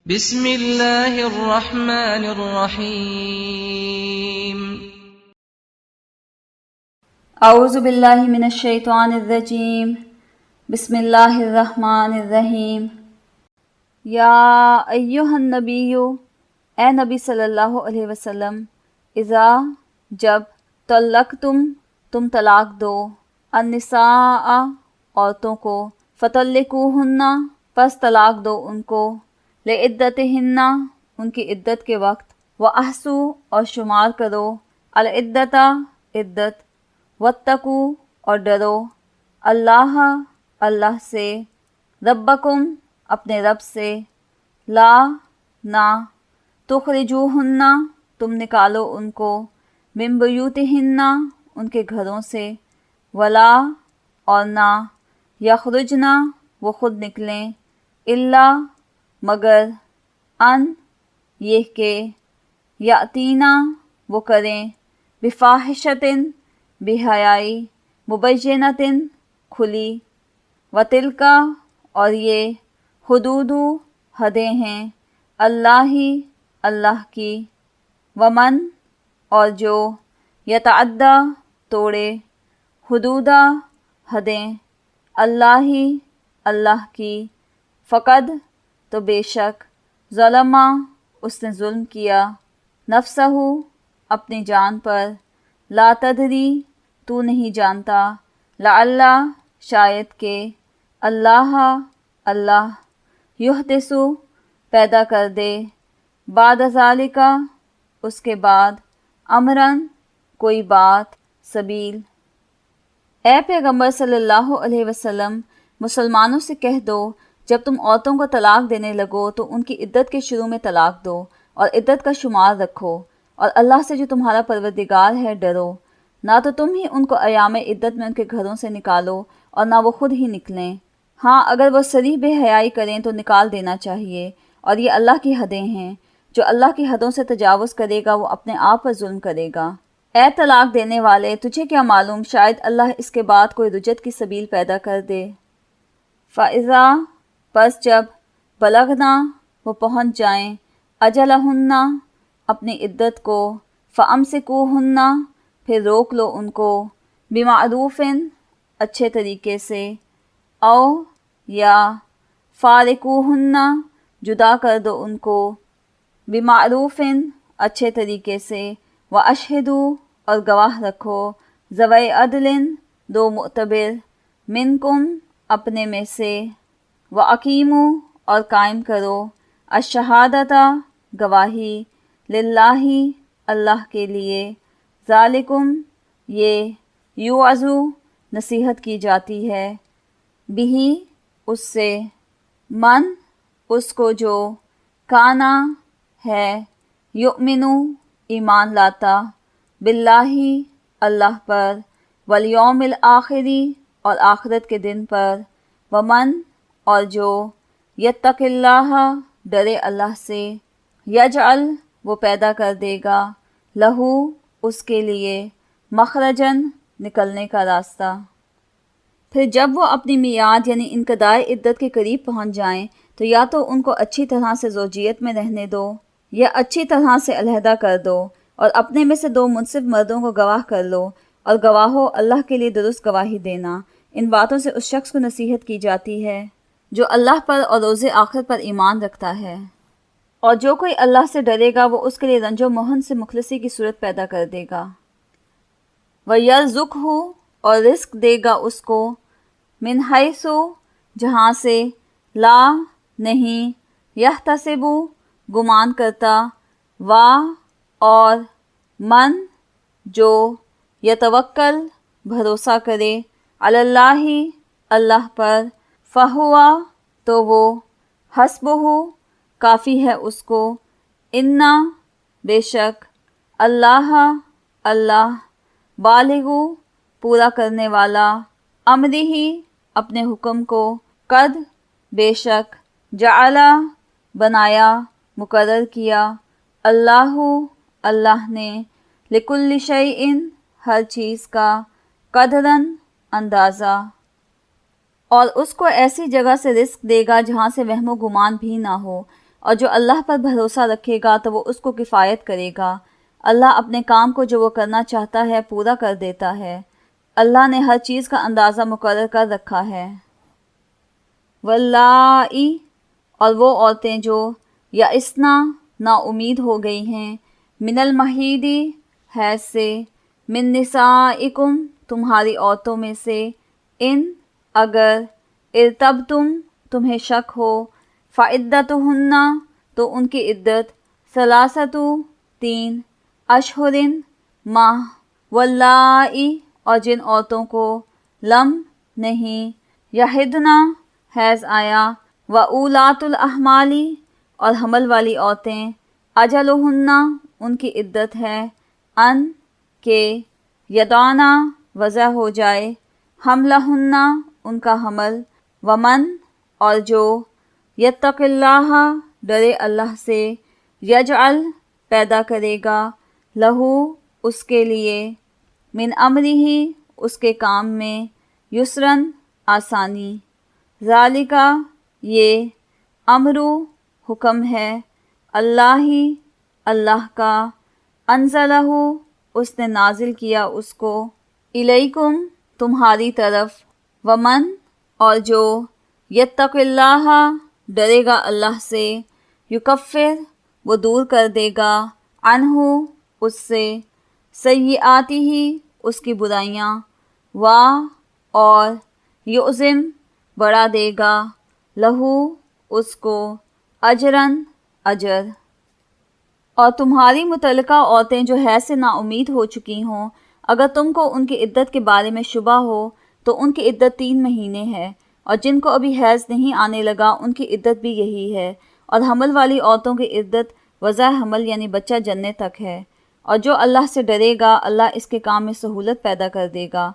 بسم اللہ الرحمن الرحیم اعوذ باللہ من الشیطان الرجیم بسم اللہ الرحمن الرحیم یا ایہا النبی، اے نبی صلی اللہ علیہ وسلم، اذا جب طلقتم تم طلاق دو النساء عورتوں کو فطلقوہن پس طلاق دو ان کو لعدتہن ان کی عدت کے وقت واحصوا اور شمار کرو العدت عدت واتقوا اور ڈرو اللہ اللہ سے ربکم اپنے رب سے لا نہ تخرجوہن تم نکالو ان کو من بیوتہن ان کے گھروں سے ولا اور نہ یخرجن وہ خود نکلیں الا مگر ان یہ کہ یاتینا وہ کریں بفاحشتن بحیائی مبینتن کھلی وتلکا اور یہ حدود حدیں ہیں اللہ کی ومن اور جو یتعدی توڑے حدودہ حدیں اللہ کی فقد تو بے شک ظلمہ اس نے ظلم کیا نفسہ اپنی جان پر لا تدری تو نہیں جانتا لعل شاید کہ اللہ یحدث پیدا کر دے بعد ذالک اس کے بعد امرن کوئی بات سبیل۔ اے پیغمبر صلی اللہ علیہ وسلم، مسلمانوں سے کہہ دو جب تم عورتوں کو طلاق دینے لگو تو ان کی عدت کے شروع میں طلاق دو اور عدت کا شمار رکھو، اور اللہ سے جو تمہارا پروردگار ہے ڈرو۔ نہ تو تم ہی ان کو ایام عدت میں ان کے گھروں سے نکالو اور نہ وہ خود ہی نکلیں۔ ہاں اگر وہ صریح بے حیائی کریں تو نکال دینا چاہیے، اور یہ اللہ کی حدیں ہیں، جو اللہ کی حدوں سے تجاوز کرے گا وہ اپنے آپ پر ظلم کرے گا۔ اے طلاق دینے والے، تجھے کیا معلوم شاید اللہ اس کے بعد کوئی رجعت کی سبیل پیدا کر دے۔ فَإِذَا پس جب بلغنا وہ پہنچ جائیں اجلہن اپنی عدت کو فَأَمْسِكُوهُنَّ پھر روک لو ان کو بمعروف اچھے طریقے سے او یا فارقوہن جدا کر دو ان کو بمعروف اچھے طریقے سے واشہدوا اور گواہ رکھو ذوی عدل دو معتبر منکم اپنے میں سے وَأَقِیمُوا اور قائم کرو الشہادۃ گواہی للہ اللہ کے لیے ذالکم یہ یوعظ نصیحت کی جاتی ہے بہی اس سے من اس کو جو کانا ہے یؤمن ایمان لاتا باللہ اللہ پر والیوم الآخری اور آخرت کے دن پر ومن اور جو یتق اللہ ڈرے اللہ سے یجعل وہ پیدا کر دے گا لہو اس کے لیے مخرجن نکلنے کا راستہ۔ پھر جب وہ اپنی میعاد یعنی انقضاء عدت کے قریب پہنچ جائیں تو یا تو ان کو اچھی طرح سے زوجیت میں رہنے دو یا اچھی طرح سے علیحدہ کر دو، اور اپنے میں سے دو منصف مردوں کو گواہ کر لو، اور گواہو اللہ کے لیے درست گواہی دینا۔ ان باتوں سے اس شخص کو نصیحت کی جاتی ہے جو اللہ پر اور روز آخرت پر ایمان رکھتا ہے، اور جو کوئی اللہ سے ڈرے گا وہ اس کے لیے رنج و محن سے مخلصی کی صورت پیدا کر دے گا۔ وَيَرْزُقْهُ اور رزق دے گا اس کو من حیث جہاں سے لا نہیں یحتسب گمان کرتا اور من جو یتوکل بھروسہ کرے علی اللہ اللہ پر فہوا تو وہ حسبہ کافی ہے اس کو انا بے شک اللہ بالغ پورا کرنے والا امرہ اپنے حکم کو قد بے شک جعل بنایا مقرر کیا اللہ نے لکل شیء ہر چیز کا قدراً اندازہ، اور اس کو ایسی جگہ سے رزق دے گا جہاں سے وہم و گمان بھی نہ ہو، اور جو اللہ پر بھروسہ رکھے گا تو وہ اس کو کفایت کرے گا۔ اللہ اپنے کام کو جو وہ کرنا چاہتا ہے پورا کر دیتا ہے۔ اللہ نے ہر چیز کا اندازہ مقرر کر رکھا ہے۔ واللائی، اور وہ عورتیں جو یئسنا، نا امید ہو گئی ہیں، من المحیدی، حیض سے، من نسائکم، تمہاری عورتوں میں سے، ان، اگر، ارتبتم، تمہیں شک ہو، فعدتہن، تو ان کی عدت، ثلاثۃ، 3 اشہر، ماہ، واللائی، اور جن عورتوں کو لم، نہیں، یحدنا، حیض آیا، وَأُولَاتُ الْأَحْمَالِ، اور حمل والی عورتیں، اجلہن، ان کی عدت ہے، ان، کہ، یدعنا، وضع ہو جائے، حملہن، ان کا حمل، ومن، اور جو، یتق اللہ، ڈرے اللہ سے، یجعل، پیدا کرے گا، لہو، اس کے لیے، من امرہ، اس کے کام میں، یسرن، آسانی، ذالک، یہ، امرو، حکم ہے، اللہ، اللہ کا، انزلہ، اس نے نازل کیا اس کو، الیکم، تمہاری طرف، ومن، اور جو، یتق اللہ، ڈرے گا اللہ سے، یکفر، وہ دور کر دے گا، عنہ، اس سے، سیئاتہ، اس کی برائیاں، اور، یعظم، بڑھا دے گا، لہو، اس کو، اجرن، اجر۔ اور تمہاری متعلقہ عورتیں جو حیض سے نا امید ہو چکی ہوں، اگر تم کو ان کی عدت کے بارے میں شبہ ہو تو ان کی عدت 3 مہینے ہے، اور جن کو ابھی حیض نہیں آنے لگا ان کی عدت بھی یہی ہے، اور حمل والی عورتوں کی عدت وضع حمل یعنی بچہ جننے تک ہے۔ اور جو اللہ سے ڈرے گا اللہ اس کے کام میں سہولت پیدا کر دے گا۔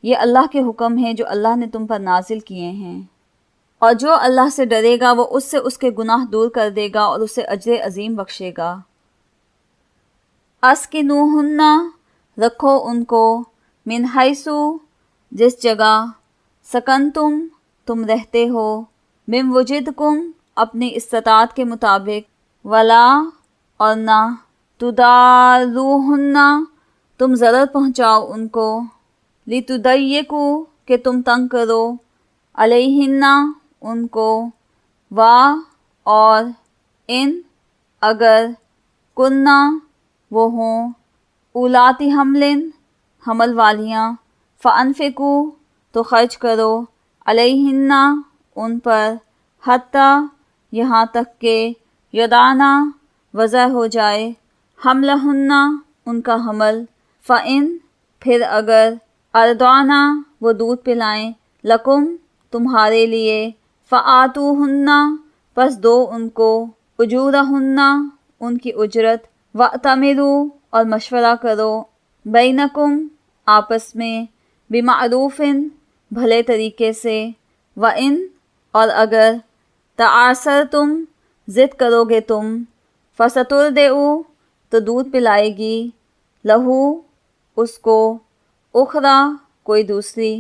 یہ اللہ کے حکم ہیں جو اللہ نے تم پر نازل کیے ہیں۔ اور جو اللہ سے ڈرے گا وہ اس سے اس کے گناہ دور کر دے گا اور اسے اجر عظیم بخشے گا۔ اسکنوہن، رکھو ان کو، من حیث، جس جگہ، سکنتم، تم رہتے ہو، من وجدکم، اپنی استطاعت کے مطابق، ولا، اور نہ، تداروہن، تم ضرر پہنچاؤ ان کو، لتضیقوا، کہ تم تنگ کرو، علیہن، ان کو، اور، ان، اگر، کننا، وہ ہوں، اولاتی حملن، حمل والیاں، فانفقوا، تو خرچ کرو، علیہن، ان پر، حتی، یہاں تک کہ، یدعنا، وضع ہو جائے، حملہن، ان کا حمل، فإن، پھر اگر، ارضعنا، وہ دودھ پلائیں، لکم، تمہارے لیے، فآتوہن، پس دو ان کو، اجورہن، ان کی اجرت، وَأْتَمِرُوا، اور مشورہ کرو، بینکم، آپس میں، بمعروف، بھلے طریقے سے، وَإِن، اور اگر، تعاثرتم، ضد کرو گے تم، فَسَتُرْضِعُ، تو دودھ پلائے گی، لہو، اس کو، اخری، کوئی دوسری۔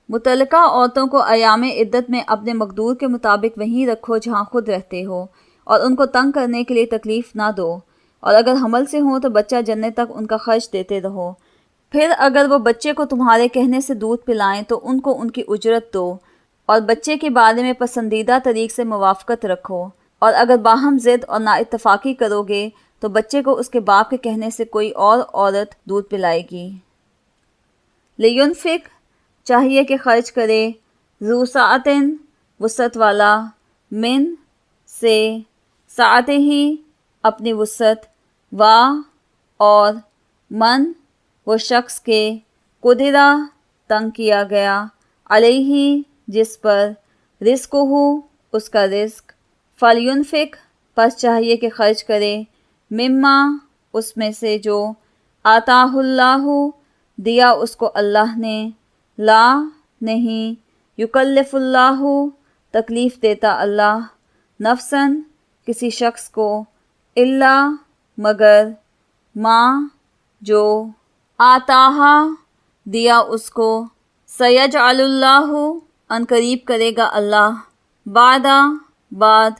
متعلقہ عورتوں کو ایام عدت میں اپنے مقدور کے مطابق وہیں رکھو جہاں خود رہتے ہو، اور ان کو تنگ کرنے کے لیے تکلیف نہ دو، اور اگر حمل سے ہوں تو بچہ جننے تک ان کا خرچ دیتے رہو۔ پھر اگر وہ بچے کو تمہارے کہنے سے دودھ پلائیں تو ان کو ان کی اجرت دو، اور بچے کے بارے میں پسندیدہ طریق سے موافقت رکھو، اور اگر باہم ضد اور نا اتفاقی کرو گے تو بچے کو اس کے باپ کے کہنے سے کوئی اور عورت دودھ پلائے گی۔ لینفق، چاہیے کہ خرچ کرے، ذو سعتن، وسعت والا، من، سے، سعتہ، اپنی وسعت، اور، من، وہ شخص کے، قدرہ، تنگ کیا گیا، علیہ، جس پر، رزقہ، اس کا رزق، فلینفق، پس چاہیے کہ خرچ کرے، مما، اس میں سے جو، آتاہ اللہ، دیا اس کو اللہ نے، لا، نہیں، یکلف اللہ، تکلیف دیتا اللہ، نفساً، کسی شخص کو، الا، مگر، ما، جو، آتاہا، دیا اس کو، سیجعل اللہ، ان قریب کرے گا اللہ، بعد،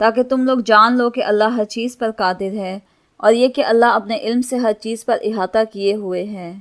تاکہ تم لوگ جان لو کہ اللہ ہر چیز پر قادر ہے، اور یہ کہ اللہ اپنے علم سے ہر چیز پر احاطہ کیے ہوئے ہے۔